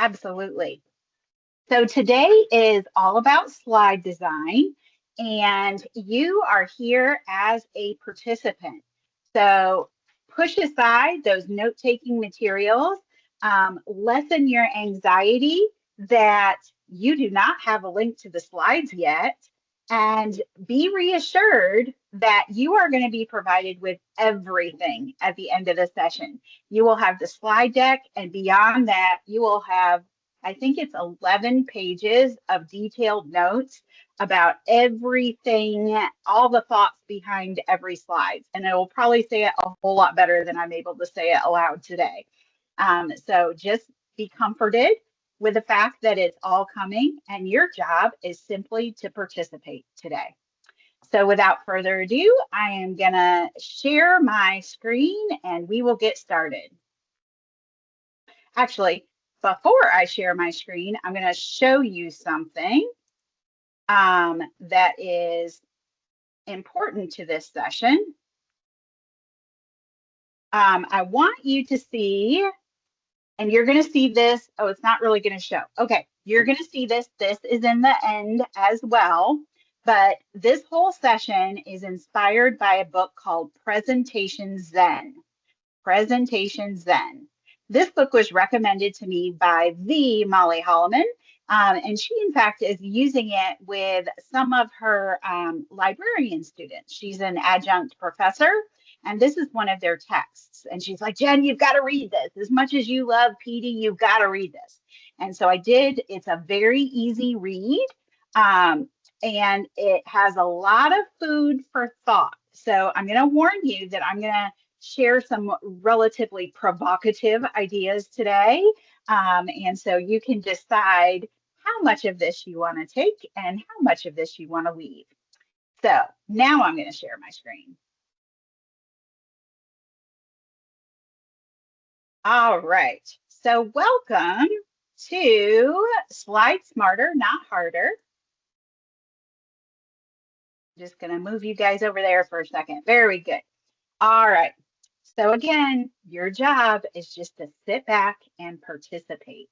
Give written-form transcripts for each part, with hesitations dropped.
Absolutely. So today is all about slide design, and you are here as a participant. So push aside those note-taking materials, lessen your anxiety that you do not have a link to the slides yet, and be reassured that you are going to be provided with everything at the end of the session. You will have the slide deck, and beyond that, you will have I think it's 11 pages of detailed notes about everything, all the thoughts behind every slide. And it will probably say it a whole lot better than I'm able to say it aloud today. So just be comforted with the fact that it's all coming, and your job is simply to participate today. So without further ado, I am going to share my screen and we will get started. Actually, before I share my screen, I'm going to show you something that is important to this session. I want you to see, and you're going to see this. Oh, it's not really going to show. Okay, you're going to see this. This is in the end as well. But this whole session is inspired by a book called Presentation Zen. Presentation Zen. This book was recommended to me by the Molly Holloman, and she, in fact, is using it with some of her librarian students. She's an adjunct professor, and this is one of their texts. And she's like, Jen, you've got to read this. As much as you love PD, you've got to read this. And so I did. It's a very easy read, and it has a lot of food for thought. So I'm going to warn you that I'm going to share some relatively provocative ideas today. And so you can decide how much of this you want to take and how much of this you want to leave. So now I'm going to share my screen. All right. So welcome to Slide Smarter, Not Harder. Just going to move you guys over there for a second. Very good. All right. So again, your job is just to sit back and participate.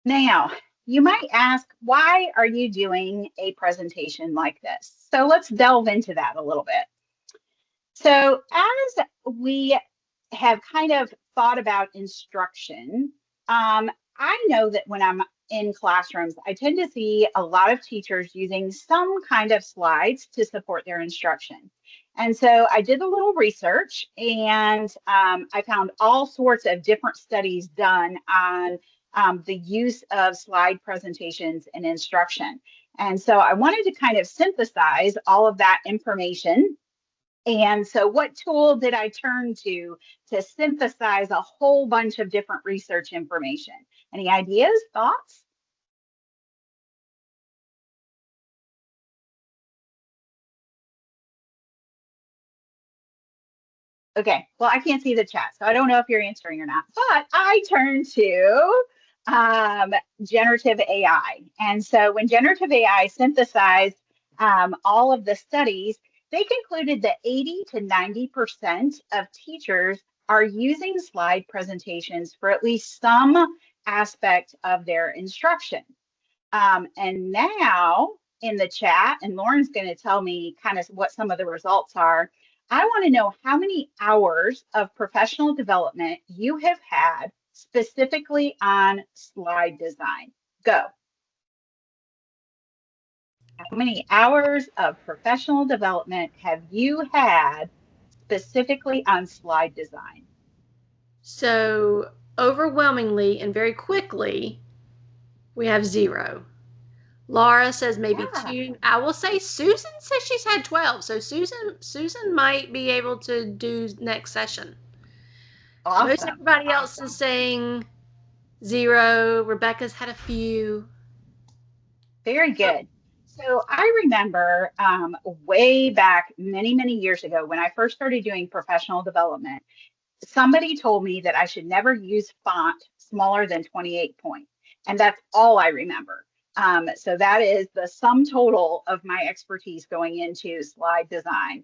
Now, you might ask, why are you doing a presentation like this? So let's delve into that a little bit. So as we have kind of thought about instruction, I know that when I'm in classrooms, I tend to see a lot of teachers using some kind of slides to support their instruction. And so I did a little research, and I found all sorts of different studies done on the use of slide presentations in instruction. And so I wanted to kind of synthesize all of that information. And so what tool did I turn to synthesize a whole bunch of different research information? Any ideas, thoughts? Okay, well, I can't see the chat, so I don't know if you're answering or not, but I turned to generative AI. And so when generative AI synthesized all of the studies, they concluded that 80 to 90% of teachers are using slide presentations for at least some aspect of their instruction. And now in the chat, and Lauren's going to tell me kind of what some of the results are, I want to know how many hours of professional development you have had specifically on slide design. Go. How many hours of professional development have you had specifically on slide design? So overwhelmingly and very quickly, we have 0. Laura says maybe 2. I will say Susan says she's had 12. So Susan might be able to do next session. Awesome. Most everybody else is saying 0. Rebecca's had a few. Very good. So I remember way back many, many years ago when I first started doing professional development, somebody told me that I should never use font smaller than 28 point. And that's all I remember. So that is the sum total of my expertise going into slide design.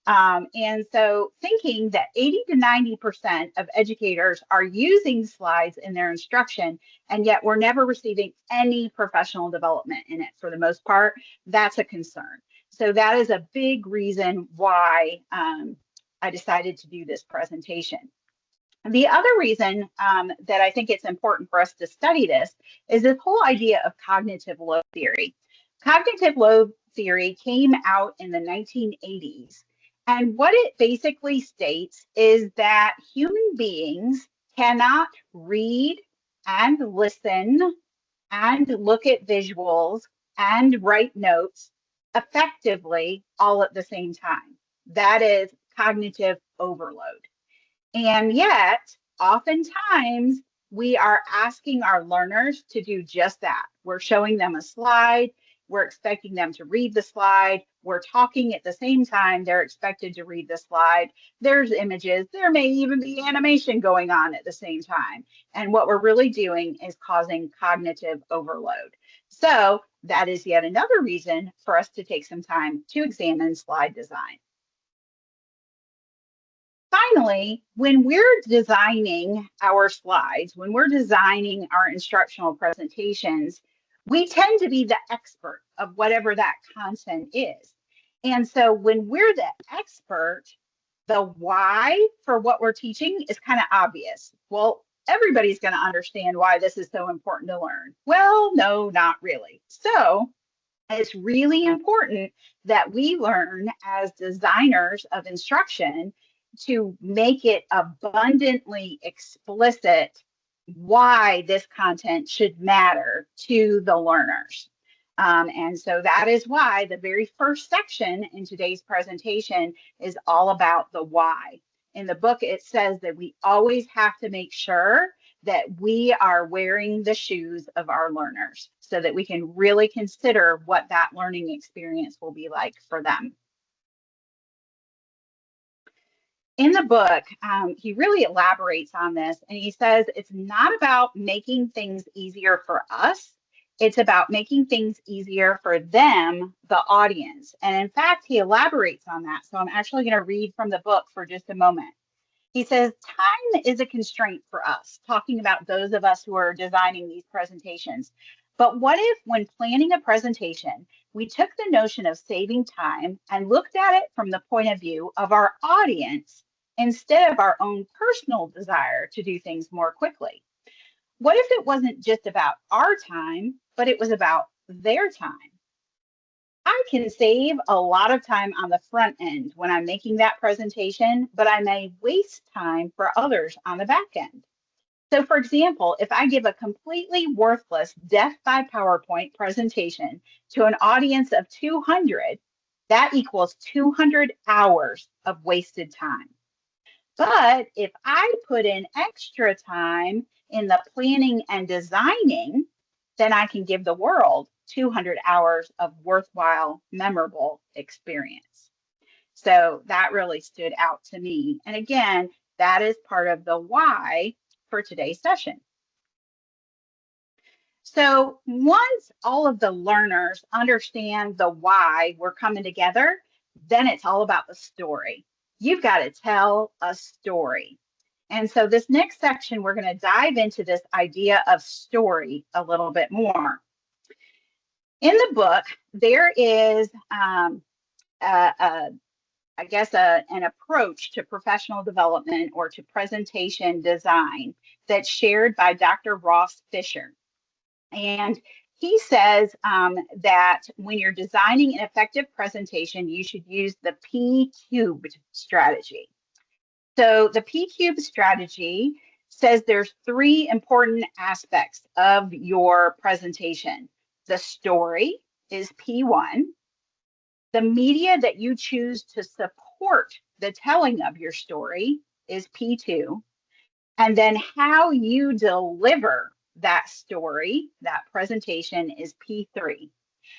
And so thinking that 80 to 90% of educators are using slides in their instruction, and yet we're never receiving any professional development in it for the most part, that's a concern. So that is a big reason why I decided to do this presentation. The other reason that I think it's important for us to study this is this whole idea of cognitive load theory. Cognitive load theory came out in the 1980s. And what it basically states is that human beings cannot read and listen and look at visuals and write notes effectively all at the same time. That is cognitive overload. And yet, oftentimes, we are asking our learners to do just that. We're showing them a slide. We're expecting them to read the slide. We're talking at the same time. They're expected to read the slide. There's images. There may even be animation going on at the same time. And what we're really doing is causing cognitive overload. So that is yet another reason for us to take some time to examine slide design. Finally, when we're designing our slides, when we're designing our instructional presentations, we tend to be the expert of whatever that content is. And so when we're the expert, the why for what we're teaching is kind of obvious. Well, everybody's going to understand why this is so important to learn. Well, no, not really. So it's really important that we learn as designers of instruction to make it abundantly explicit why this content should matter to the learners. And so that is why the very first section in today's presentation is all about the why. In the book, it says that we always have to make sure that we are wearing the shoes of our learners so that we can really consider what that learning experience will be like for them. In the book, he really elaborates on this, and he says it's not about making things easier for us. It's about making things easier for them, the audience. And in fact, he elaborates on that. So I'm actually going to read from the book for just a moment. He says, time is a constraint for us, talking about those of us who are designing these presentations. But what if, when planning a presentation, we took the notion of saving time and looked at it from the point of view of our audience instead of our own personal desire to do things more quickly? What if it wasn't just about our time, but it was about their time? I can save a lot of time on the front end when I'm making that presentation, but I may waste time for others on the back end. So for example, if I give a completely worthless death by PowerPoint presentation to an audience of 200, that equals 200 hours of wasted time. But if I put in extra time in the planning and designing, then I can give the world 200 hours of worthwhile, memorable experience. So that really stood out to me. And again, that is part of the why for today's session. So once all of the learners understand the why we're coming together, then it's all about the story. You've got to tell a story. And so this next section, we're going to dive into this idea of story a little bit more. In the book, there is, an approach to professional development or to presentation design that's shared by Dr. Ross Fisher. And he says that when you're designing an effective presentation, you should use the P-cubed strategy. So the P-cubed strategy says there's three important aspects of your presentation. The story is P1. The media that you choose to support the telling of your story is P2. And then how you deliver that story, that presentation, is P3.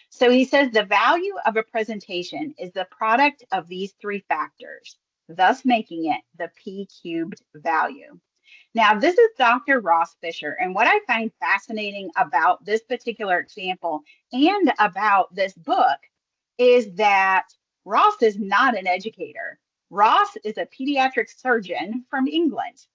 So he says the value of a presentation is the product of these three factors, thus making it the P-cubed value. Now, this is Dr. Ross Fisher, and what I find fascinating about this particular example and about this book is that Ross is not an educator. Ross is a pediatric surgeon from England.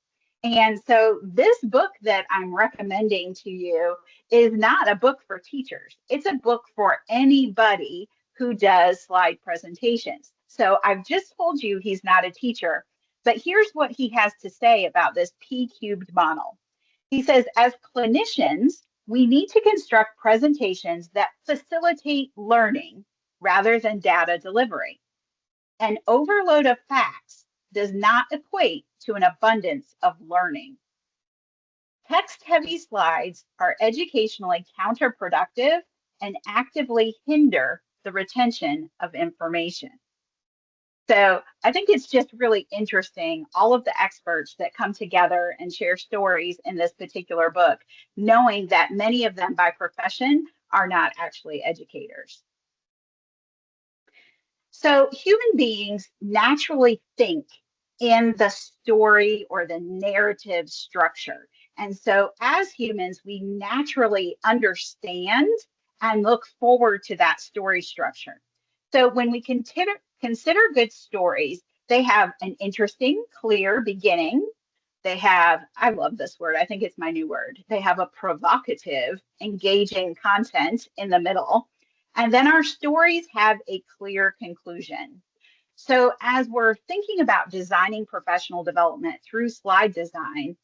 And so this book that I'm recommending to you is not a book for teachers. It's a book for anybody who does slide presentations. So I've just told you he's not a teacher, but here's what he has to say about this P cubed model. He says, as clinicians, we need to construct presentations that facilitate learning rather than data delivery. An overload of facts does not equate to an abundance of learning. Text-heavy slides are educationally counterproductive and actively hinder the retention of information. So I think it's just really interesting, all of the experts that come together and share stories in this particular book, knowing that many of them by profession are not actually educators. So human beings naturally think in the story or the narrative structure. And so as humans, we naturally understand and look forward to that story structure. So when we consider good stories, they have an interesting, clear beginning. They have, I love this word, I think it's my new word. They have a provocative, engaging content in the middle. And then our stories have a clear conclusion. So as we're thinking about designing professional development through slide design,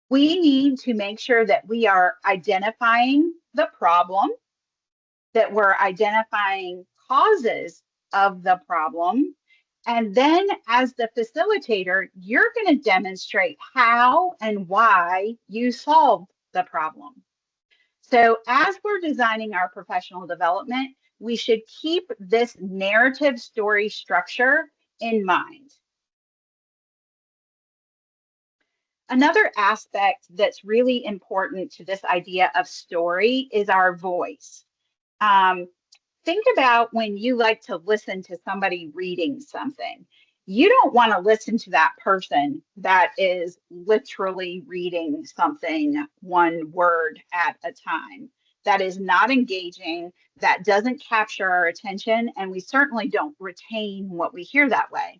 we need to make sure that we are identifying the problem, that we're identifying causes of the problem. And then as the facilitator, you're going to demonstrate how and why you solved the problem. So as we're designing our professional development, we should keep this narrative story structure in mind. Another aspect that's really important to this idea of story is our voice. Think about when you like to listen to somebody reading something. You don't want to listen to that person that is literally reading something one word at a time. That is not engaging, that doesn't capture our attention, and we certainly don't retain what we hear that way.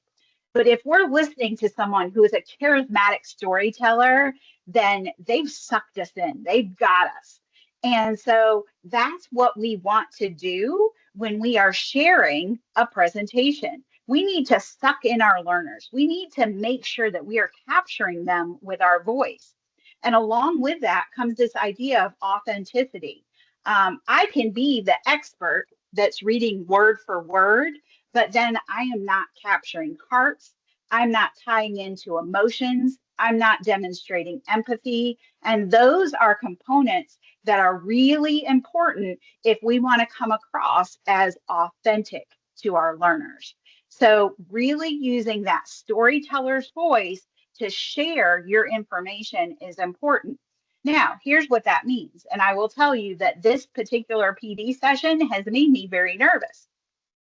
But if we're listening to someone who is a charismatic storyteller, then they've sucked us in, they've got us. And so that's what we want to do when we are sharing a presentation. We need to suck in our learners. We need to make sure that we are capturing them with our voice. And along with that comes this idea of authenticity. I can be the expert that's reading word for word, but then I am not capturing hearts. I'm not tying into emotions. I'm not demonstrating empathy. And those are components that are really important if we want to come across as authentic to our learners. So really using that storyteller's voice to share your information is important. Now, here's what that means. And I will tell you that this particular PD session has made me very nervous.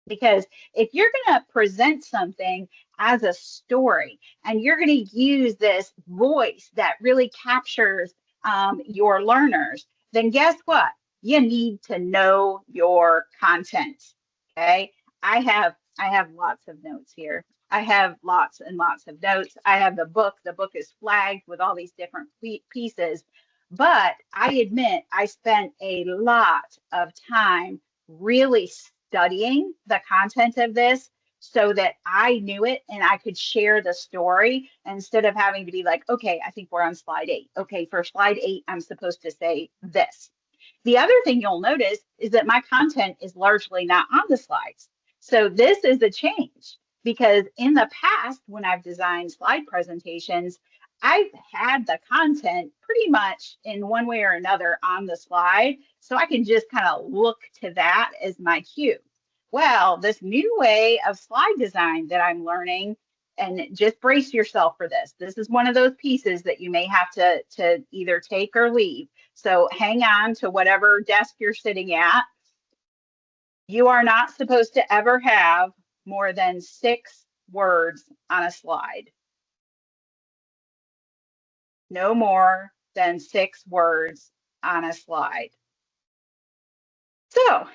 Because if you're going to present something as a story and you're going to use this voice that really captures your learners, then guess what? You need to know your content. Okay. I have lots of notes here. I have lots and lots of notes. I have the book. The book is flagged with all these different pieces. But I admit I spent a lot of time really studying the content of this so that I knew it and I could share the story instead of having to be like, okay, I think we're on slide 8. Okay, for slide 8, I'm supposed to say this. The other thing you'll notice is that my content is largely not on the slides. So this is a change because in the past, when I've designed slide presentations, I've had the content pretty much in one way or another on the slide. So I can just kind of look to that as my cue. Well, this new way of slide design that I'm learning, and just brace yourself for this. This is one of those pieces that you may have to either take or leave. So hang on to whatever desk you're sitting at. You are not supposed to ever have more than 6 words on a slide. No more than 6 words on a slide. So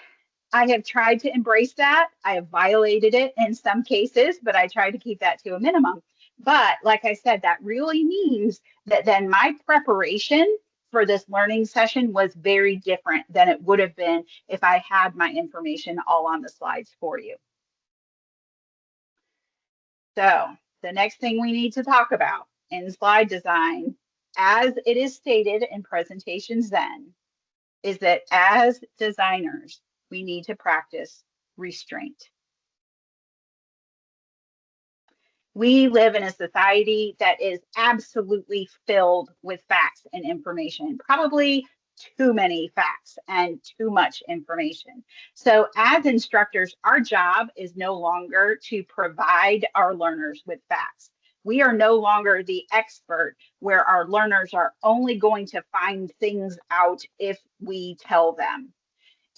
I have tried to embrace that. I have violated it in some cases, but I try to keep that to a minimum. But like I said, that really means that then my preparation for this learning session was very different than it would have been if I had my information all on the slides for you. So the next thing we need to talk about in slide design, as it is stated in Presentation Zen, is that as designers, we need to practice restraint. We live in a society that is absolutely filled with facts and information, probably too many facts and too much information. So as instructors, our job is no longer to provide our learners with facts. We are no longer the expert where our learners are only going to find things out if we tell them.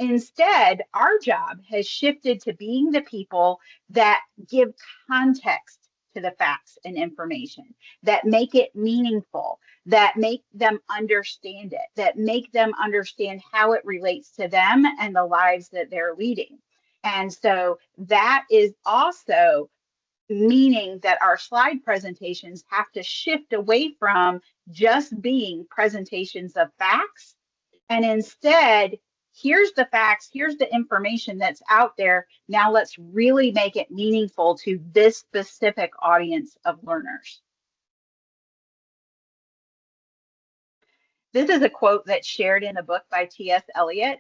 Instead, our job has shifted to being the people that give context to the facts and information, that make it meaningful, that make them understand it, that make them understand how it relates to them and the lives that they're leading. And so that is also meaning that our slide presentations have to shift away from just being presentations of facts, and instead, here's the facts, here's the information that's out there. Now let's really make it meaningful to this specific audience of learners. This is a quote that's shared in a book by T.S. Eliot.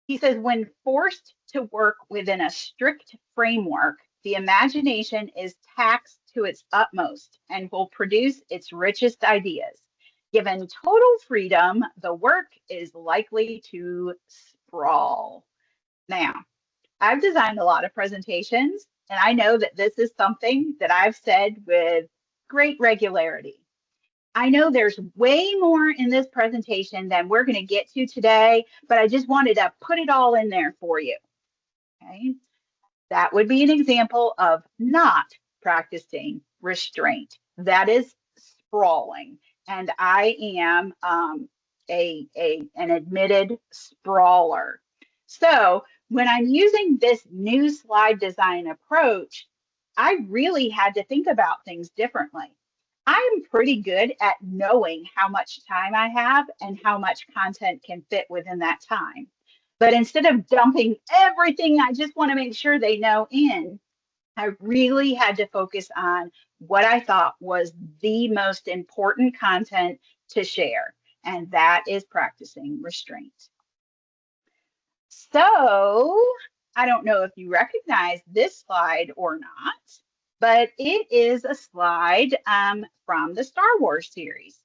He says, when forced to work within a strict framework, the imagination is taxed to its utmost and will produce its richest ideas. Given total freedom, the work is likely to sprawl. Now, I've designed a lot of presentations, and I know that this is something that I've said with great regularity. I know there's way more in this presentation than we're going to get to today, but I just wanted to put it all in there for you. Okay, that would be an example of not practicing restraint. That is sprawling. And I am an admitted sprawler. So when I'm using this new slide design approach, I really had to think about things differently. I'm pretty good at knowing how much time I have and how much content can fit within that time. But instead of dumping everything I just want to make sure they know in, I really had to focus on what I thought was the most important content to share, and that is practicing restraint. So I don't know if you recognize this slide or not, but it is a slide from the Star Wars series.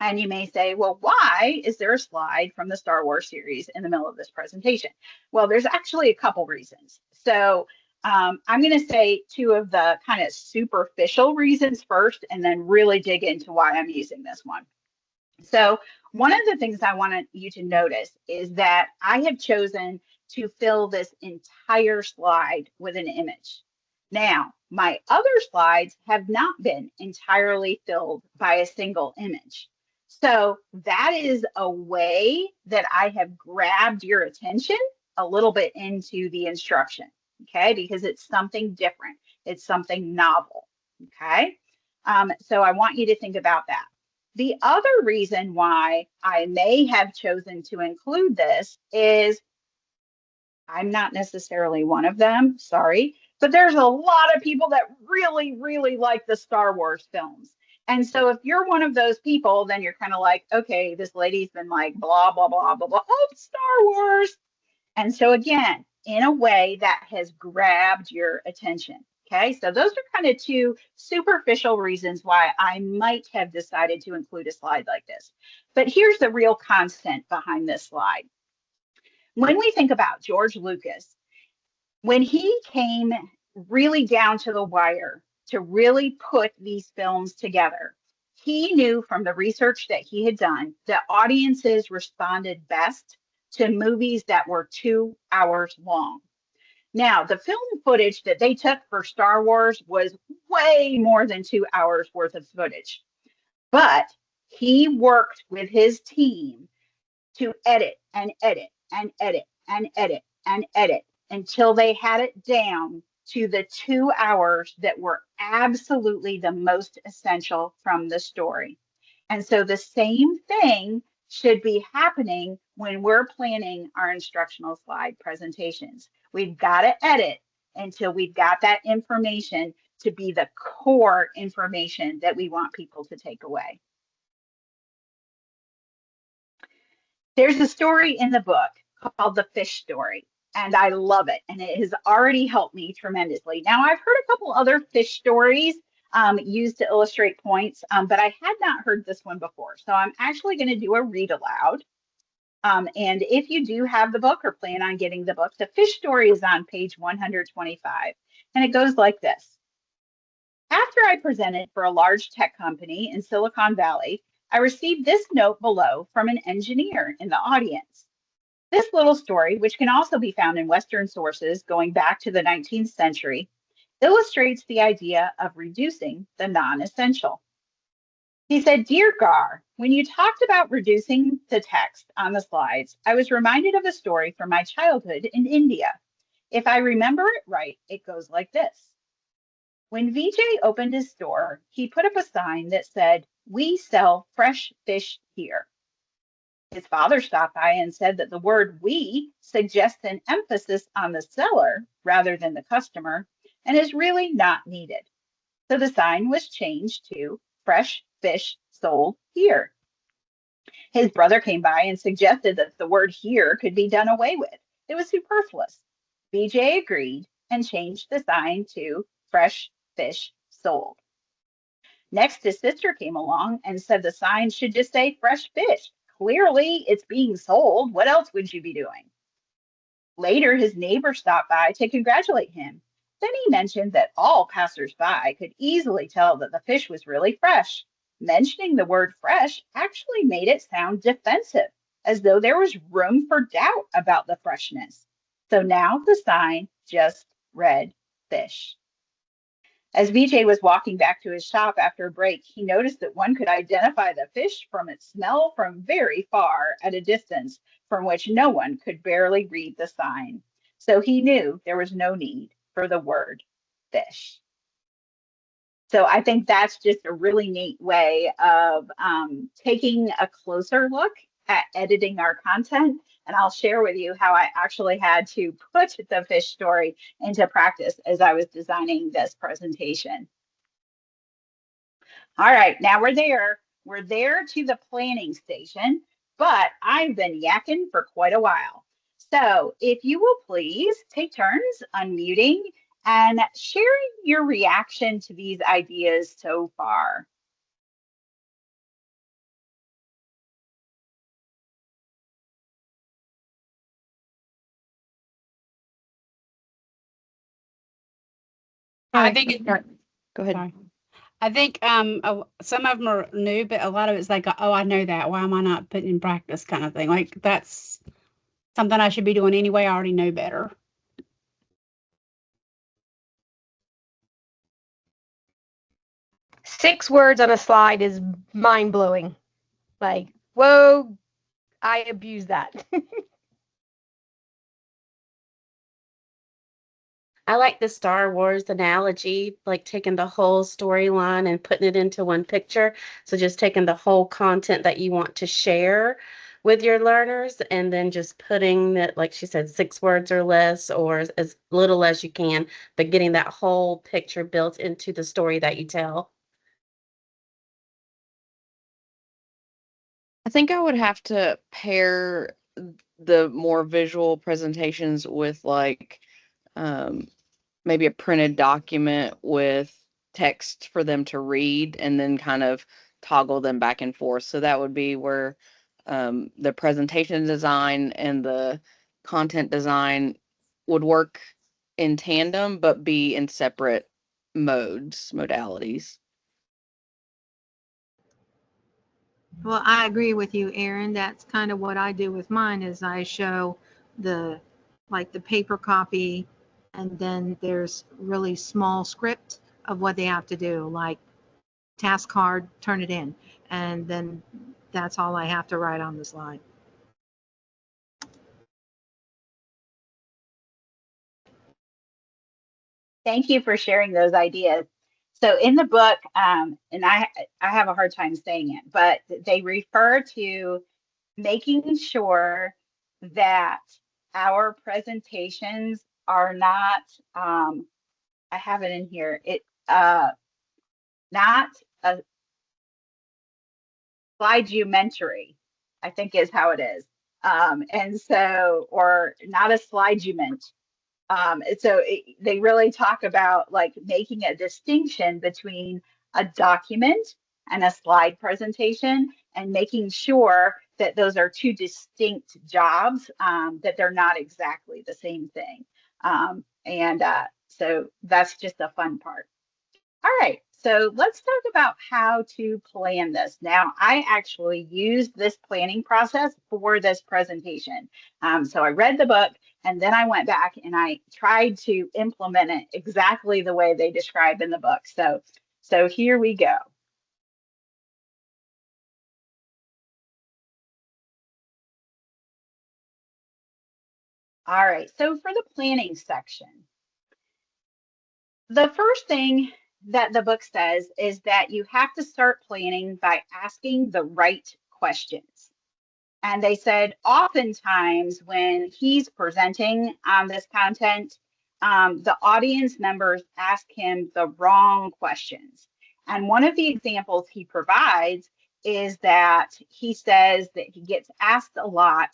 And you may say, well, why is there a slide from the Star Wars series in the middle of this presentation? Well, there's actually a couple reasons. So I'm going to say two of the kind of superficial reasons first, and then really dig into why I'm using this one. So one of the things I want you to notice is that I have chosen to fill this entire slide with an image. Now, my other slides have not been entirely filled by a single image. So that is a way that I have grabbed your attention a little bit into the instruction, okay? Because it's something different. It's something novel, okay? So I want you to think about that. The other reason why I may have chosen to include this is I'm not necessarily one of them, sorry, but there's a lot of people that really, really like the Star Wars films. And so if you're one of those people, then you're kind of like, okay, this lady's been like, blah, blah, blah, blah, blah, oh, Star Wars. And so again, in a way that has grabbed your attention. Okay, so those are kind of two superficial reasons why I might have decided to include a slide like this. But here's the real content behind this slide. When we think about George Lucas, when he came really down to the wire to really put these films together, he knew from the research that he had done that audiences responded best to movies that were 2 hours long. Now, the film footage that they took for Star Wars was way more than 2 hours worth of footage. But he worked with his team to edit and edit and edit and edit and edit until they had it down to the 2 hours that were absolutely the most essential from the story. And so the same thing should be happening when we're planning our instructional slide presentations. We've got to edit until we've got that information to be the core information that we want people to take away. There's a story in the book called The Fish Story, and I love it, and it has already helped me tremendously. Now, I've heard a couple other fish stories used to illustrate points, but I had not heard this one before. So I'm actually going to do a read aloud. And if you do have the book or plan on getting the book, The Fish Story is on page 125, and it goes like this. After I presented for a large tech company in Silicon Valley, I received this note below from an engineer in the audience. This little story, which can also be found in Western sources going back to the 19th century, illustrates the idea of reducing the non-essential. He said, Dear Gar, when you talked about reducing the text on the slides, I was reminded of a story from my childhood in India. If I remember it right, it goes like this. When Vijay opened his store, he put up a sign that said, We sell fresh fish here. His father stopped by and said that the word we suggests an emphasis on the seller rather than the customer and is really not needed. So the sign was changed to fresh fish sold here. His brother came by and suggested that the word here could be done away with. It was superfluous. Vijay agreed and changed the sign to fresh fish sold. Next, his sister came along and said the sign should just say fresh fish. Clearly, it's being sold. What else would you be doing? Later, his neighbor stopped by to congratulate him. Then he mentioned that all passersby could easily tell that the fish was really fresh. Mentioning the word fresh actually made it sound defensive, as though there was room for doubt about the freshness. So now the sign just read fish. As Vijay was walking back to his shop after a break, he noticed that one could identify the fish from its smell from very far at a distance from which no one could barely read the sign. So he knew there was no need for the word fish. So I think that's just a really neat way of taking a closer look at editing our content. And I'll share with you how I actually had to put the fish story into practice as I was designing this presentation. All right, now we're there. We're there to the planning station, but I've been yakking for quite a while. So if you will please take turns unmuting and sharing your reaction to these ideas so far. I think it, Go ahead. sorry. I think some of them are new, but a lot of it's like, oh, I know that. Why am I not putting in practice kind of thing? Like that's something I should be doing anyway. I already know better. Six words on a slide is mind blowing. Like, whoa, I abuse that. I like the Star Wars analogy, like taking the whole storyline and putting it into one picture. So just taking the whole content that you want to share with your learners and then just putting that, like she said, 6 words or less or as little as you can, but getting that whole picture built into the story that you tell. I think I would have to pair the more visual presentations with like maybe a printed document with text for them to read and then kind of toggle them back and forth. So that would be where the presentation design and the content design would work in tandem, but be in separate modalities. Well, I agree with you, Erin. That's kind of what I do with mine is I show the paper copy and then there's really small script of what they have to do, like task card, turn it in. And then that's all I have to write on the slide. Thank you for sharing those ideas. So in the book, and I have a hard time saying it, but they refer to making sure that our presentations are not, I have it in here, not a slideometry, I think is how it is. And so, or not a slideoment. They really talk about like making a distinction between a document and a slide presentation and making sure that those are two distinct jobs, that they're not exactly the same thing. So that's just a fun part. All right, so let's talk about how to plan this. Now, I actually used this planning process for this presentation. So I read the book and then I went back and I tried to implement it exactly the way they describe in the book. So here we go. All right, so for the planning section, the first thing that the book says is that you have to start planning by asking the right questions. And they said oftentimes when he's presenting this content, the audience members ask him the wrong questions. And one of the examples he provides is that he says that he gets asked a lot,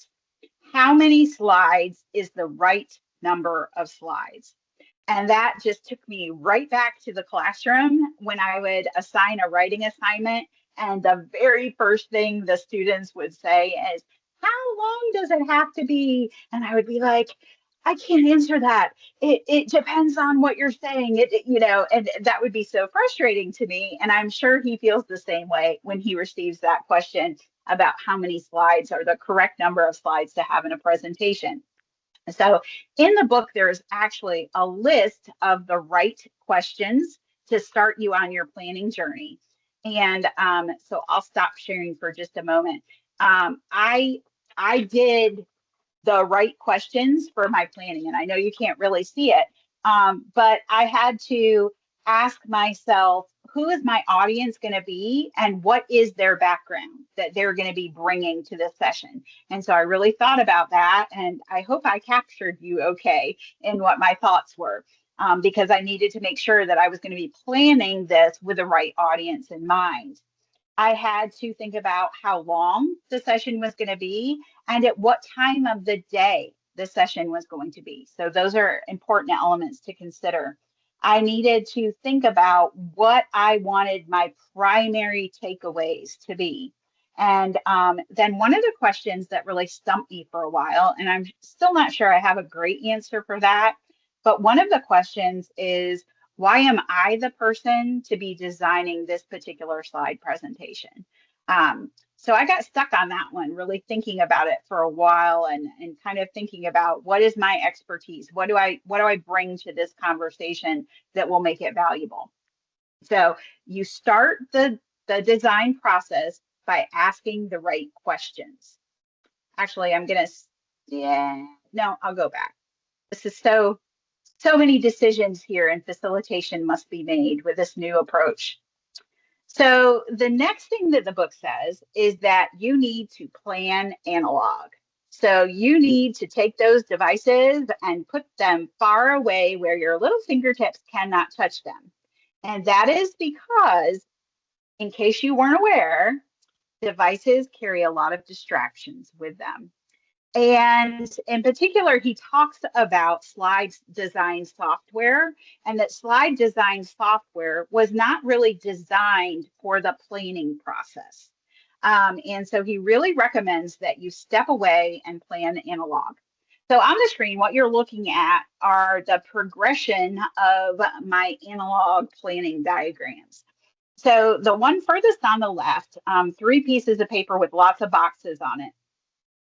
how many slides is the right number of slides? And that just took me right back to the classroom when I would assign a writing assignment. And the very first thing the students would say is, how long does it have to be? And I would be like, I can't answer that. It depends on what you're saying. And that would be so frustrating to me. And I'm sure he feels the same way when he receives that question about how many slides are the correct number of slides to have in a presentation. So in the book, there's actually a list of the right questions to start you on your planning journey. And so I'll stop sharing for just a moment. I did the right questions for my planning, and I know you can't really see it, but I had to ask myself, who is my audience going to be and what is their background that they're going to be bringing to this session? And so I really thought about that, and I hope I captured you okay in what my thoughts were, because I needed to make sure that I was going to be planning this with the right audience in mind. I had to think about how long the session was going to be and at what time of the day the session was going to be. So those are important elements to consider. I needed to think about what I wanted my primary takeaways to be. And then one of the questions that really stumped me for a while, and I'm still not sure I have a great answer for that, but one of the questions is, why am I the person to be designing this particular slide presentation? So I got stuck on that one, really thinking about it for a while and kind of thinking about what is my expertise? What do I bring to this conversation that will make it valuable? So you start the design process by asking the right questions. Actually, I'll go back. This is so many decisions here, and facilitation must be made with this new approach. So the next thing that the book says is that you need to plan analog. So you need to take those devices and put them far away where your little fingertips cannot touch them. And that is because, in case you weren't aware, devices carry a lot of distractions with them. And in particular, he talks about slide design software, and that slide design software was not really designed for the planning process. And so he really recommends that you step away and plan analog. So on the screen, what you're looking at are the progression of my analog planning diagrams. So the one furthest on the left, 3 pieces of paper with lots of boxes on it.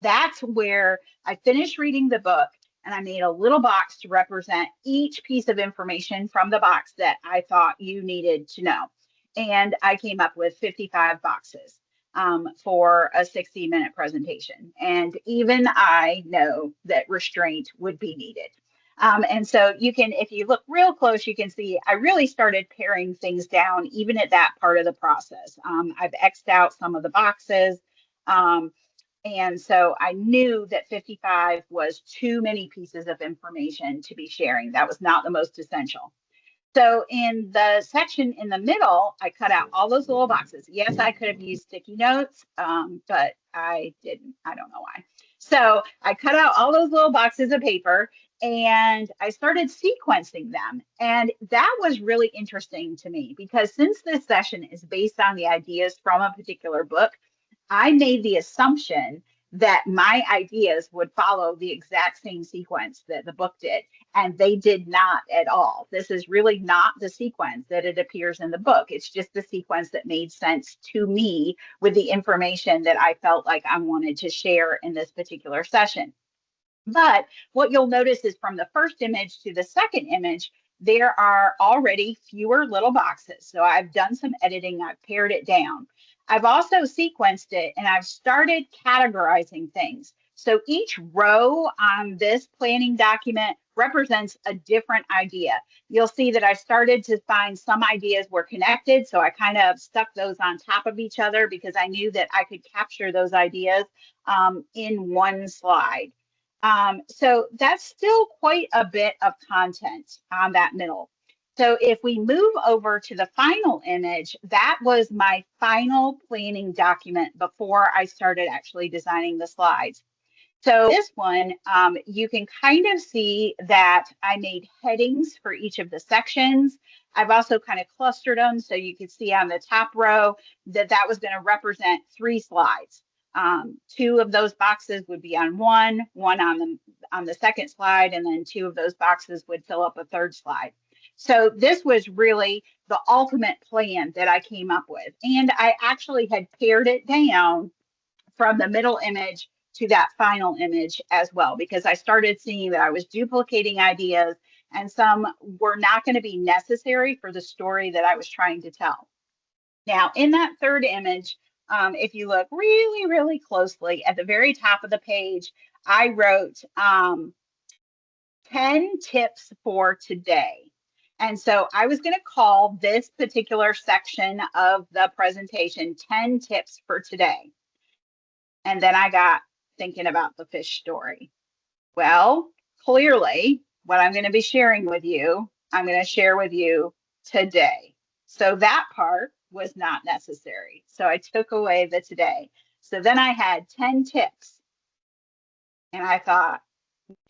That's where I finished reading the book and I made a little box to represent each piece of information from the box that I thought you needed to know. And I came up with 55 boxes for a 60-minute presentation. And even I know that restraint would be needed. And so you can, if you look real close, you can see I really started paring things down even at that part of the process. I've X'd out some of the boxes. And so I knew that 55 was too many pieces of information to be sharing. That was not the most essential. So in the section in the middle, I cut out all those little boxes. Yes, I could have used sticky notes, but I didn't. I don't know why. So I cut out all those little boxes of paper and I started sequencing them. And that was really interesting to me because since this session is based on the ideas from a particular book, I made the assumption that my ideas would follow the exact same sequence that the book did, and they did not at all. This is really not the sequence that it appears in the book. It's just the sequence that made sense to me with the information that I felt like I wanted to share in this particular session. But what you'll notice is from the first image to the second image, there are already fewer little boxes. So I've done some editing, I've pared it down. I've also sequenced it and I've started categorizing things. So each row on this planning document represents a different idea. You'll see that I started to find some ideas were connected. So I kind of stuck those on top of each other because I knew that I could capture those ideas in one slide. So that's still quite a bit of content on that middle. So if we move over to the final image, that was my final planning document before I started actually designing the slides. So this one, you can kind of see that I made headings for each of the sections. I've also kind of clustered them so you can see on the top row that that was going to represent 3 slides. 2 of those boxes would be on one on the second slide, and then 2 of those boxes would fill up a 3rd slide. So this was really the ultimate plan that I came up with. And I actually had pared it down from the middle image to that final image as well, because I started seeing that I was duplicating ideas and some were not going to be necessary for the story that I was trying to tell. Now, in that 3rd image, if you look really, really closely at the very top of the page, I wrote 10 tips for today. And so I was going to call this particular section of the presentation 10 tips for today. And then I got thinking about the fish story. Well, clearly what I'm going to be sharing with you, I'm going to share with you today. So that part was not necessary. So I took away the today. So then I had 10 tips. And I thought,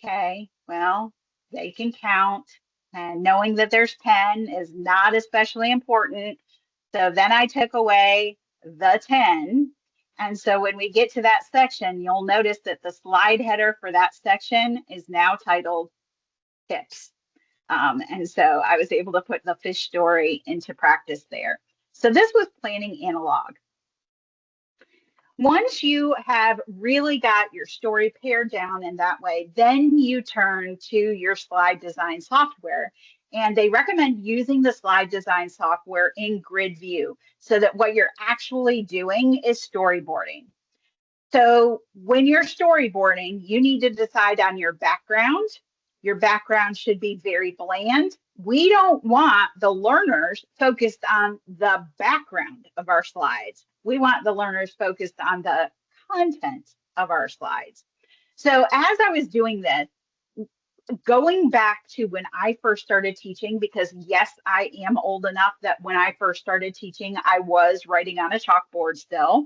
okay, well, they can count. And knowing that there's 10 is not especially important. So then I took away the 10. And so when we get to that section, you'll notice that the slide header for that section is now titled tips. And so I was able to put the fish story into practice there. So this was planning analog. Once you have really got your story pared down in that way, then you turn to your slide design software. And they recommend using the slide design software in grid view so that what you're actually doing is storyboarding. So when you're storyboarding, you need to decide on your background. Your background should be very bland. We don't want the learners focused on the background of our slides. We want the learners focused on the content of our slides. So as I was doing this, going back to when I first started teaching, because yes, I am old enough that when I first started teaching, I was writing on a chalkboard still.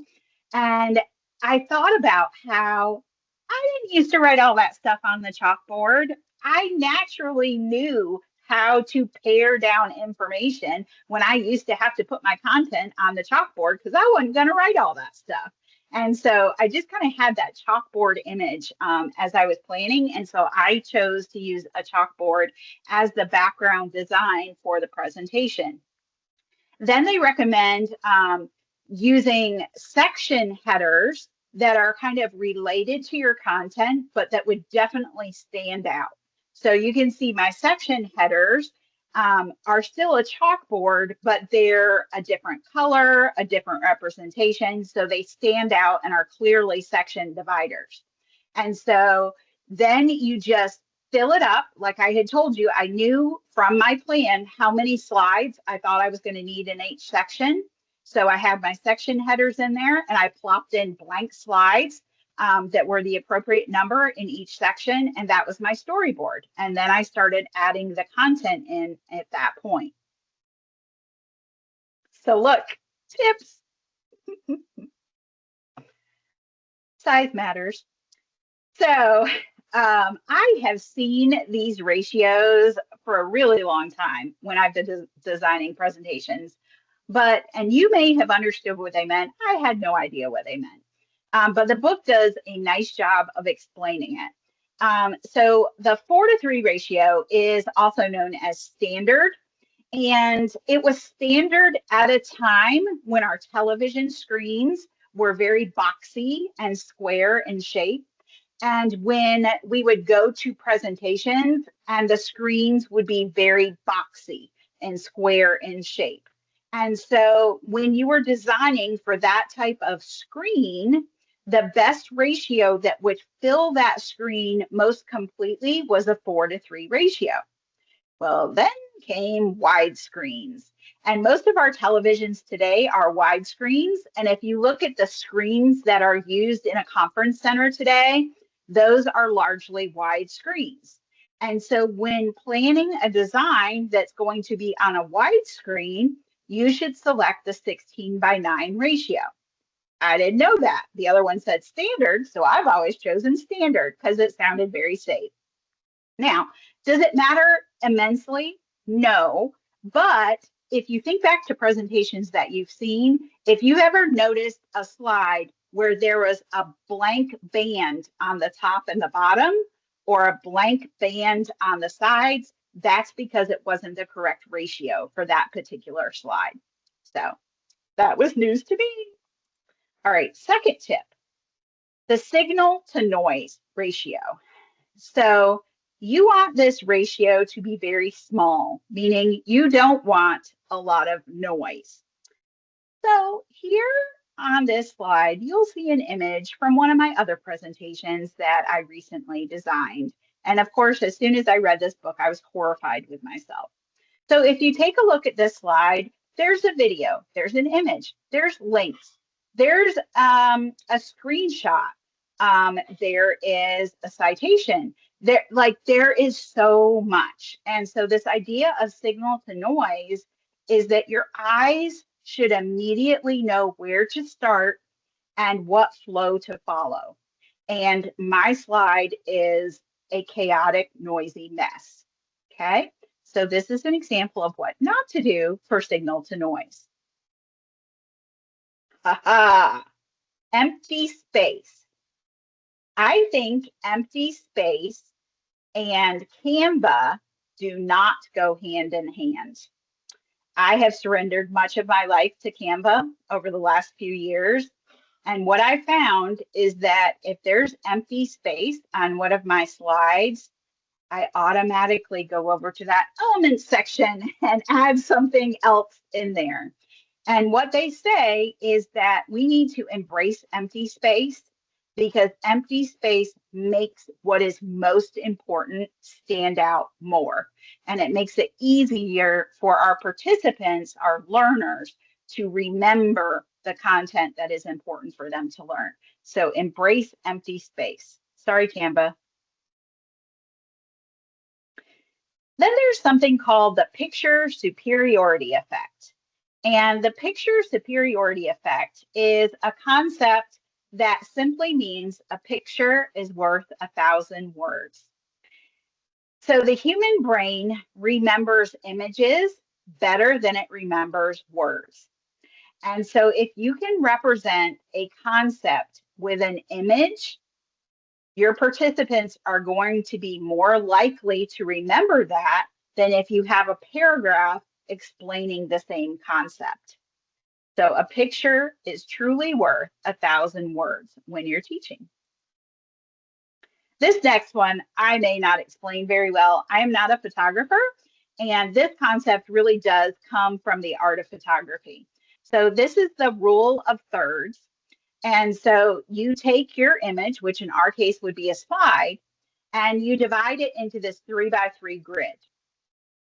And I thought about how I didn't used to write all that stuff on the chalkboard. I naturally knew how to pare down information when I used to have to put my content on the chalkboard because I wasn't going to write all that stuff. And so I just kind of had that chalkboard image as I was planning. And so I chose to use a chalkboard as the background design for the presentation. Then they recommend using section headers that are kind of related to your content, but that would definitely stand out. So you can see my section headers are still a chalkboard, but they're a different color, a different representation. So they stand out and are clearly section dividers. And so then you just fill it up. Like I had told you, I knew from my plan how many slides I thought I was going to need in each section. So I had my section headers in there and I plopped in blank slides that were the appropriate number in each section. And that was my storyboard. And then I started adding the content in at that point. So look, tips. Size matters. So I have seen these ratios for a really long time when I've been designing presentations, and you may have understood what they meant. I had no idea what they meant. But the book does a nice job of explaining it. So the 4:3 ratio is also known as standard. And it was standard at a time when our television screens were very boxy and square in shape. And when we would go to presentations and the screens would be very boxy and square in shape. And so when you were designing for that type of screen, the best ratio that would fill that screen most completely was a 4:3 ratio. Well, then came widescreens. And most of our televisions today are widescreens. And if you look at the screens that are used in a conference center today, those are largely widescreens. And so when planning a design that's going to be on a widescreen, you should select the 16:9 ratio. I didn't know that. The other one said standard, so I've always chosen standard because it sounded very safe. Now, does it matter immensely? No, but if you think back to presentations that you've seen, if you ever noticed a slide where there was a blank band on the top and the bottom, or a blank band on the sides, that's because it wasn't the correct ratio for that particular slide. So that was news to me. All right, second tip, the signal to noise ratio. So you want this ratio to be very small, meaning you don't want a lot of noise. So here on this slide, you'll see an image from one of my other presentations that I recently designed. And of course, as soon as I read this book, I was horrified with myself. So if you take a look at this slide, there's a video, there's an image, there's links, there's a screenshot, there is a citation. There is so much. And so this idea of signal to noise is that your eyes should immediately know where to start and what flow to follow. And my slide is a chaotic, noisy mess. Okay, so this is an example of what not to do for signal to noise. Aha, empty space. I think empty space and Canva do not go hand in hand. I have surrendered much of my life to Canva over the last few years. And what I found is that if there's empty space on one of my slides, I automatically go over to that element section and add something else in there. And what they say is that we need to embrace empty space because empty space makes what is most important stand out more. And it makes it easier for our participants, our learners, to remember the content that is important for them to learn. So embrace empty space. Sorry, Canva. Then there's something called the picture superiority effect. And the picture superiority effect is a concept that simply means a picture is worth 1,000 words. So the human brain remembers images better than it remembers words. And so if you can represent a concept with an image, your participants are going to be more likely to remember that than if you have a paragraph explaining the same concept. So a picture is truly worth 1,000 words when you're teaching. This next one, I may not explain very well. I am not a photographer, and this concept really does come from the art of photography. So this is the rule of thirds. And so you take your image, which in our case would be a slide, and you divide it into this 3x3 grid.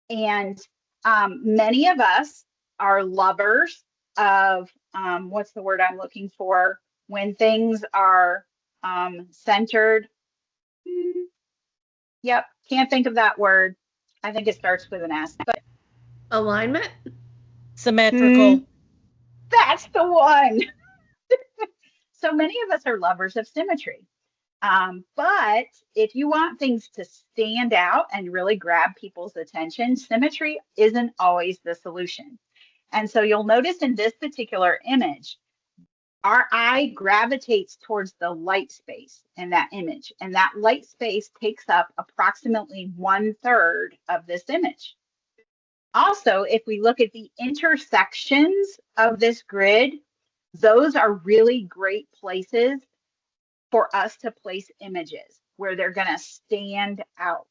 And many of us are lovers of, what's the word I'm looking for? When things are centered. Yep, can't think of that word. I think it starts with an S, but Alignment? Symmetrical. that's the one. So many of us are lovers of symmetry. But if you want things to stand out and really grab people's attention, symmetry isn't always the solution. And so you'll notice in this particular image, our eye gravitates towards the light space in that image. And that light space takes up approximately 1/3 of this image. Also, if we look at the intersections of this grid, those are really great places for us to place images where they're going to stand out.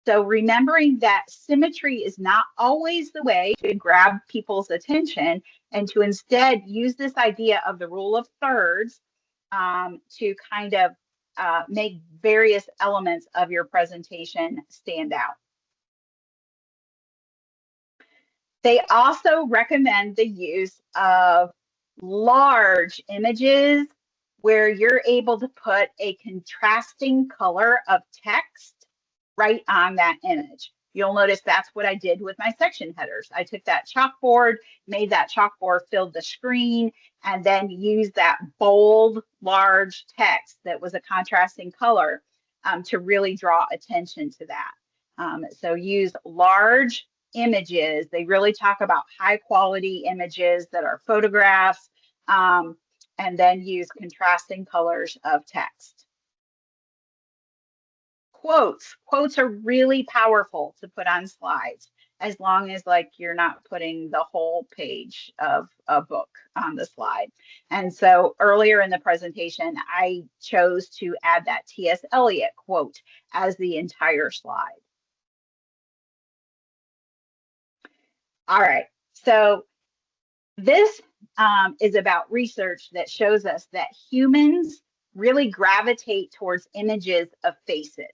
So remembering that symmetry is not always the way to grab people's attention, and to instead use this idea of the rule of thirds to kind of make various elements of your presentation stand out. They also recommend the use of large images where you're able to put a contrasting color of text right on that image. You'll notice that's what I did with my section headers. I took that chalkboard, made that chalkboard fill the screen, and then used that bold, large text that was a contrasting color to really draw attention to that. So use large images. They really talk about high quality images that are photographs, and then use contrasting colors of text. Quotes are really powerful to put on slides, as long as like you're not putting the whole page of a book on the slide. And so earlier in the presentation, I chose to add that T.S. Eliot quote as the entire slide. All right, so this is about research that shows us that humans really gravitate towards images of faces.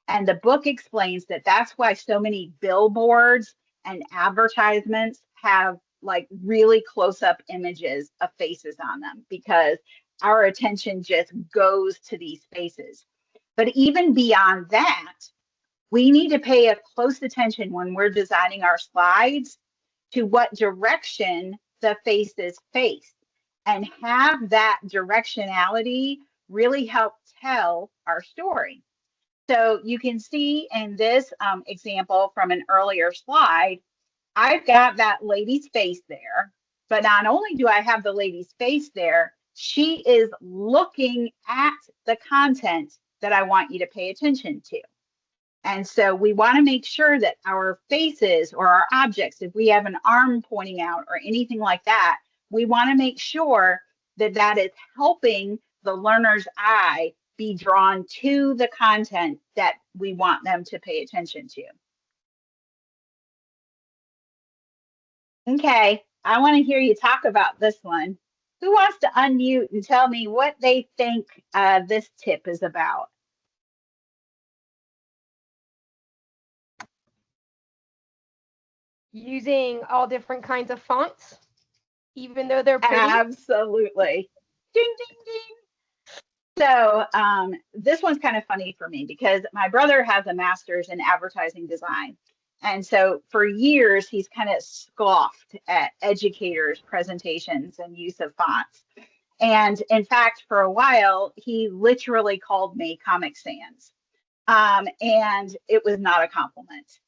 And the book explains that that's why so many billboards and advertisements have like really close-up images of faces on them, because our attention just goes to these faces. But even beyond that, we need to pay a close attention when we're designing our slides to what direction the faces face, and have that directionality really help tell our story. So you can see in this example from an earlier slide, I've got that lady's face there, but not only do I have the lady's face there, she is looking at the content that I want you to pay attention to. And so we want to make sure that our faces or our objects, if we have an arm pointing out or anything like that, we want to make sure that that is helping the learner's eye be drawn to the content that we want them to pay attention to. Okay, I want to hear you talk about this one. Who wants to unmute and tell me what they think this tip is about? Using all different kinds of fonts, even though they're pretty. Absolutely. Ding, ding, ding. So this one's kind of funny for me because my brother has a master's in advertising design. And so for years, he's kind of scoffed at educators' presentations and use of fonts. And in fact, for a while, he literally called me Comic Sans. And it was not a compliment.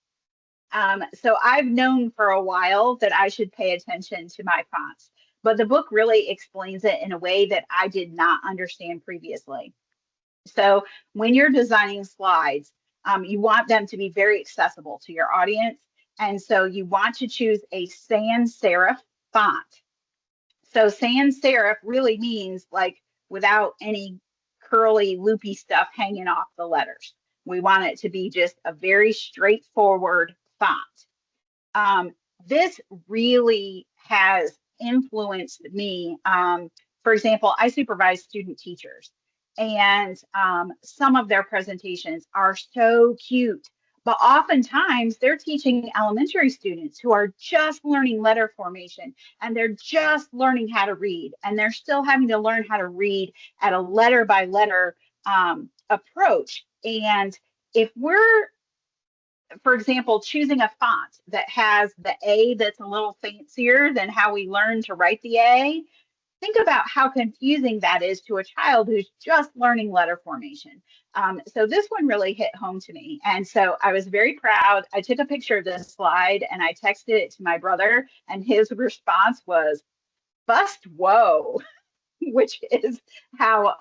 So I've known for a while that I should pay attention to my fonts, but the book really explains it in a way that I did not understand previously. So when you're designing slides, you want them to be very accessible to your audience. And so you want to choose a sans serif font. So sans serif really means like without any curly loopy stuff hanging off the letters. We want it to be just a very straightforward font. This really has influenced me. For example, I supervise student teachers. And some of their presentations are so cute. But oftentimes they're teaching elementary students who are just learning letter formation and they're just learning how to read. And they're still having to learn how to read at a letter by letter approach. And if we're, for example, choosing a font that has the A that's a little fancier than how we learn to write the A, think about how confusing that is to a child who's just learning letter formation. So this one really hit home to me. And so I was very proud. I took a picture of this slide and I texted it to my brother, and his response was, "Bust whoa," which is how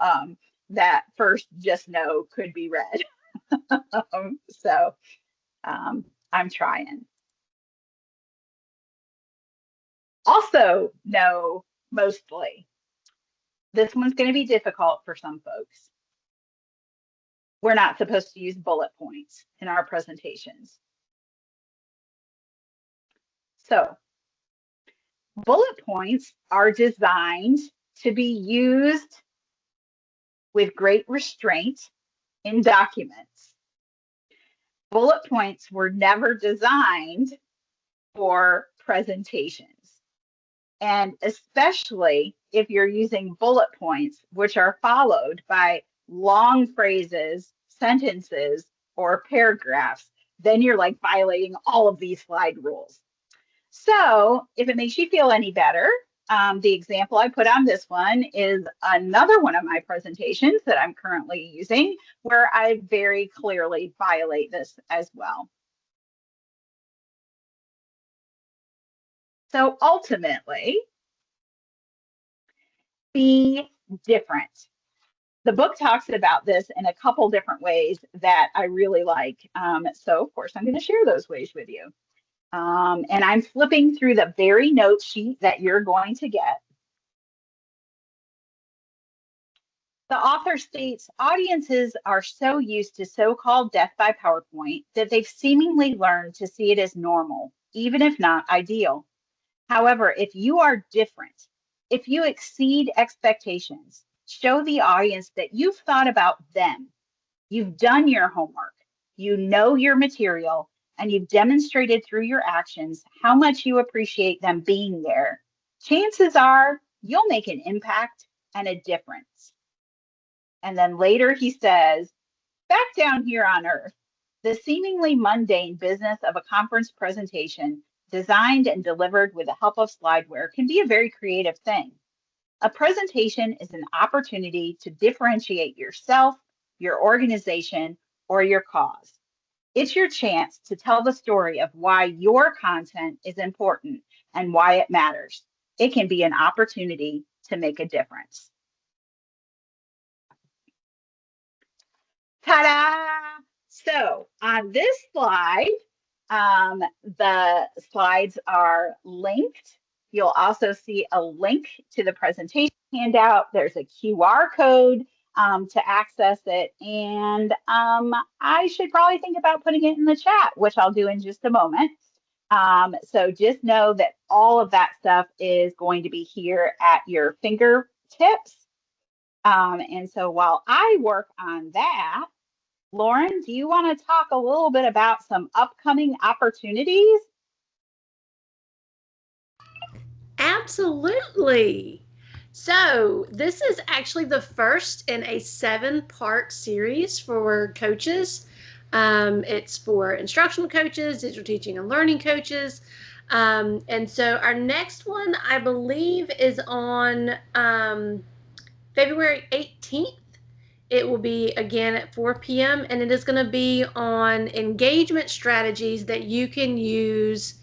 that first "just know" could be read. So I'm trying. Also, no, mostly. This one's going to be difficult for some folks. We're not supposed to use bullet points in our presentations. So, bullet points are designed to be used with great restraint in documents. Bullet points were never designed for presentations. And especially if you're using bullet points, which are followed by long phrases, sentences, or paragraphs, then you're like violating all of these slide rules. So if it makes you feel any better, the example I put on this one is another one of my presentations that I'm currently using, where I very clearly violate this as well. So ultimately, be different. The book talks about this in a couple different ways that I really like. So of course, I'm going to share those ways with you. And I'm flipping through the very note sheet that you're going to get. The author states, audiences are so used to so-called death by PowerPoint that they've seemingly learned to see it as normal, even if not ideal. However, if you are different, if you exceed expectations, show the audience that you've thought about them, you've done your homework, you know your material, and you've demonstrated through your actions how much you appreciate them being there, chances are you'll make an impact and a difference. And then later he says, back down here on Earth, the seemingly mundane business of a conference presentation designed and delivered with the help of slideware can be a very creative thing. A presentation is an opportunity to differentiate yourself, your organization, or your cause. It's your chance to tell the story of why your content is important and why it matters. It can be an opportunity to make a difference. Ta-da! So on this slide, the slides are linked. You'll also see a link to the presentation handout. There's a QR code to access it. And I should probably think about putting it in the chat, which I'll do in just a moment. So just know that all of that stuff is going to be here at your fingertips. And so while I work on that, Lauren, do you want to talk a little bit about some upcoming opportunities? Absolutely. So this is actually the first in a 7-part series for coaches. It's for instructional coaches, digital teaching and learning coaches. And so our next one, I believe, is on February 18th. It will be again at 4 p.m. and it is going to be on engagement strategies that you can use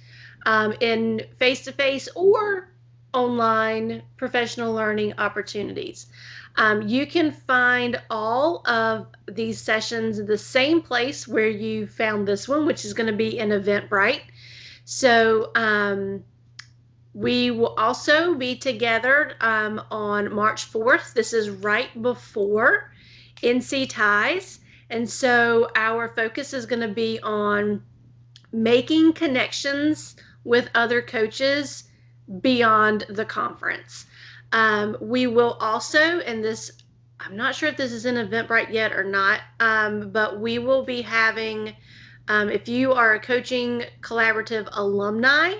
in face-to-face or online professional learning opportunities. You can find all of these sessions in the same place where you found this one, which is going to be in Eventbrite. So we will also be together on March 4th. This is right before NC Ties. And so our focus is going to be on making connections with other coaches beyond the conference. We will also, and this I'm not sure if this is in Eventbrite yet or not, but we will be having, if you are a Coaching Collaborative alumni,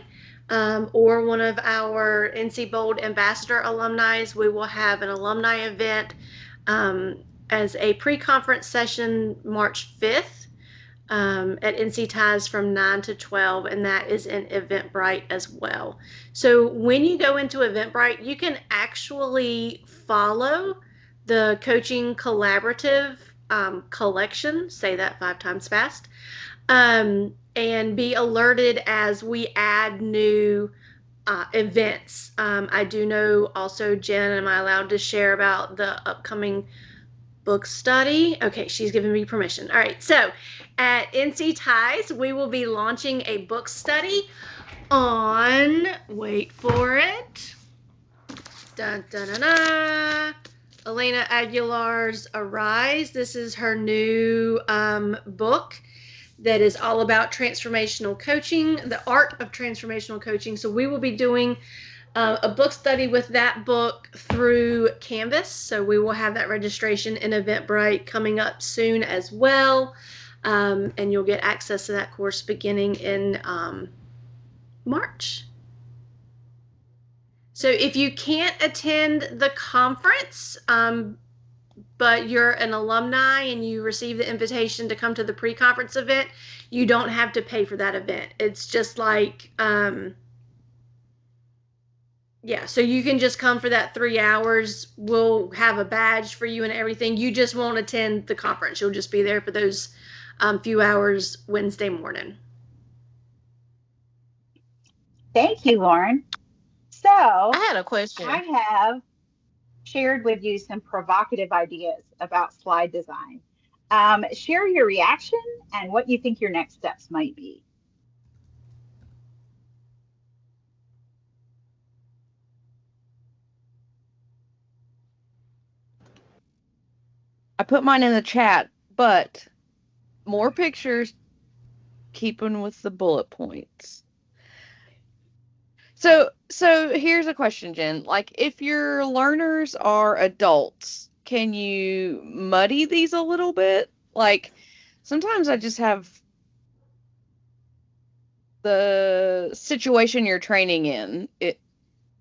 or one of our NC Bold Ambassador alumni, we will have an alumni event as a pre-conference session March 5th at NC Ties from 9 to 12, and that is in Eventbrite as well. So when you go into Eventbrite, you can actually follow the Coaching Collaborative collection, say that 5 times fast, and be alerted as we add new events. I do know also, Jen, am I allowed to share about the upcoming book study? Okay, she's giving me permission. All right, so at NC Ties, we will be launching a book study on, wait for it, dun, dun, dun, dun, Elena Aguilar's Arise. This is her new book that is all about transformational coaching, the art of transformational coaching. So we will be doing a book study with that book through Canvas. So we will have that registration in Eventbrite coming up soon as well. And you'll get access to that course beginning in March. So if you can't attend the conference, but you're an alumni and you receive the invitation to come to the pre-conference event, you don't have to pay for that event. It's just like, yeah, so you can just come for that 3 hours. We'll have a badge for you and everything. You just won't attend the conference. You'll just be there for those few hours Wednesday morning. Thank you, Lauren. So I had a question. I have shared with you some provocative ideas about slide design. Share your reaction and what you think your next steps might be. I put mine in the chat, but more pictures, keeping with the bullet points. So here's a question, Jen. Like, if your learners are adults, can you muddy these a little bit? Like, sometimes I just have the situation you're training in, it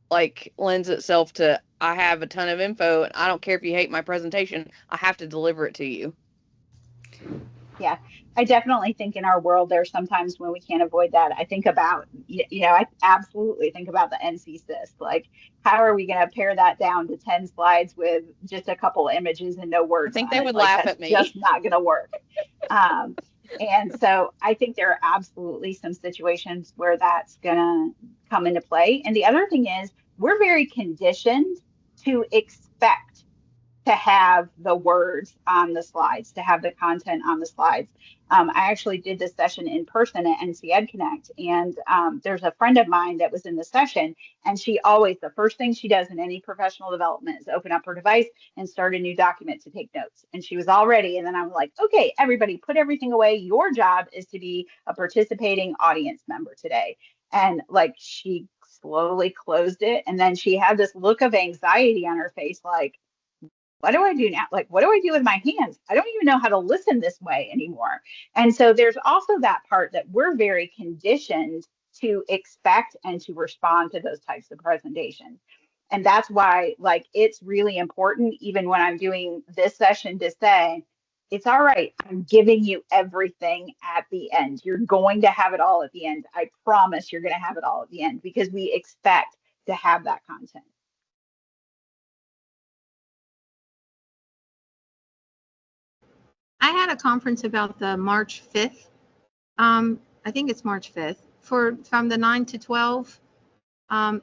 like lends itself to, I have a ton of info and I don't care if you hate my presentation, I have to deliver it to you. Yeah, I definitely think in our world there's sometimes when we can't avoid that. I think about, I absolutely think about the NC SIS. Like, how are we going to pare that down to 10 slides with just a couple images and no words? I think on they it? would Like, laugh that's at me. just not going to work. And so I think there are absolutely some situations where that's going to come into play. And the other thing is, we're very conditioned to expect to have the words on the slides, to have the content on the slides. I actually did this session in person at NC Ed Connect, and there's a friend of mine that was in the session, and she always, the first thing she does in any professional development is open up her device and start a new document to take notes. And she was all ready, and then I was like, okay, everybody put everything away. Your job is to be a participating audience member today. And like, she slowly closed it, and then she had this look of anxiety on her face, like, what do I do now? Like, what do I do with my hands? I don't even know how to listen this way anymore. And so there's also that part that we're very conditioned to expect and to respond to those types of presentations. And that's why, like, it's really important, even when I'm doing this session, to say, it's all right. I'm giving you everything at the end. You're going to have it all at the end. I promise you're going to have it all at the end, because we expect to have that content. I had a conference about the March 5th. I think it's March 5th from the 9 to 12.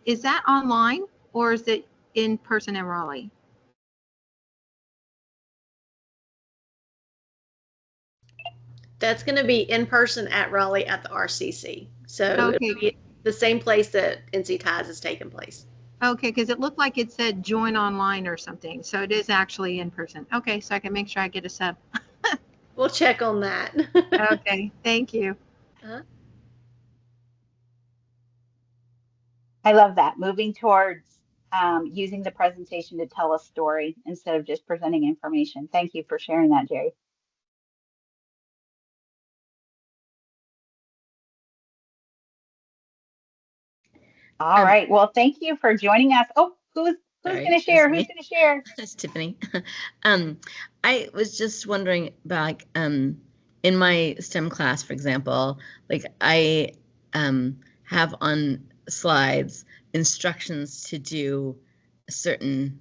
Is that online or is it in person in Raleigh? That's going to be in person at Raleigh at the RCC. So Okay. it'll be the same place that NC Ties is taking place. Okay, because it looked like it said join online or something. So it is actually in person. Okay, so I can make sure I get a sub. We'll check on that. Okay, thank you. I love that. Moving towards using the presentation to tell a story instead of just presenting information. Thank you for sharing that, Jerry. All right. Well, thank you for joining us. Oh, who's Sorry, going to share? it's Who's me. going to share? That's Tiffany. I was just wondering about like, in my STEM class, for example, like I have on slides instructions to do certain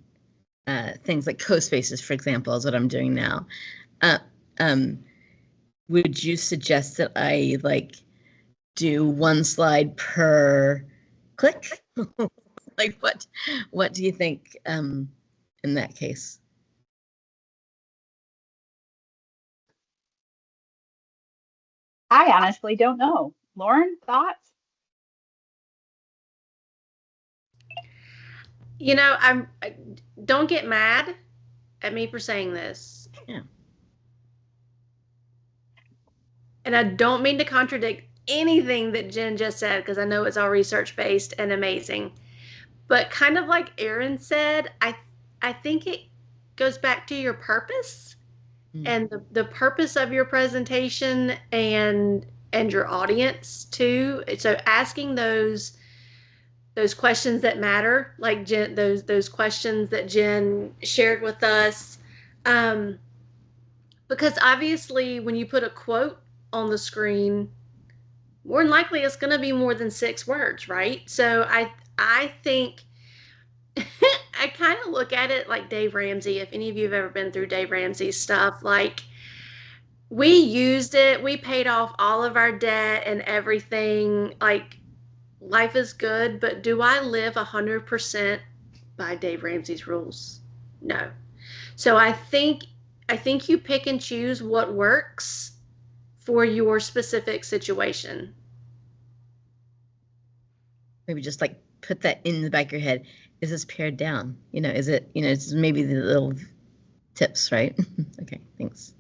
things like co-spaces, for example, is what I'm doing now. Would you suggest that I like do one slide per click? Like what do you think in that case? I honestly don't know. Lauren, thoughts? You know, don't get mad at me for saying this. Yeah. And I don't mean to contradict anything that Jen just said because I know it's all research based and amazing. But kind of like Erin said, I think it goes back to your purpose and the purpose of your presentation and your audience too. So asking those questions that matter, like Jen, those questions that Jen shared with us, because obviously when you put a quote on the screen, more than likely it's going to be more than 6 words, right? So I think I kind of look at it like Dave Ramsey. If any of you have ever been through Dave Ramsey's stuff, like we used it, we paid off all of our debt and everything. Like life is good, but do I live 100% by Dave Ramsey's rules? No. So I think you pick and choose what works for your specific situation. Maybe just like put that in the back of your head. Is this pared down? You know, is it, it's maybe the little tips, right? Okay, thanks.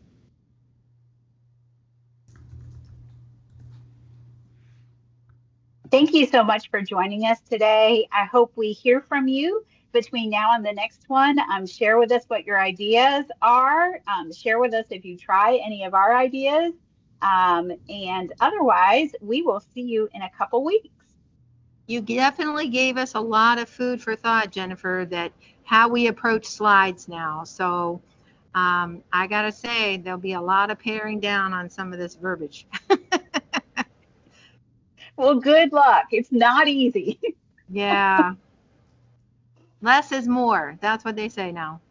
Thank you so much for joining us today. I hope we hear from you between now and the next one. Share with us what your ideas are. Share with us if you try any of our ideas. And otherwise, we will see you in a couple weeks. You definitely gave us a lot of food for thought, Jennifer, that how we approach slides now. So I got to say, there'll be a lot of paring down on some of this verbiage. Well, good luck. It's not easy. Yeah. Less is more. That's what they say now.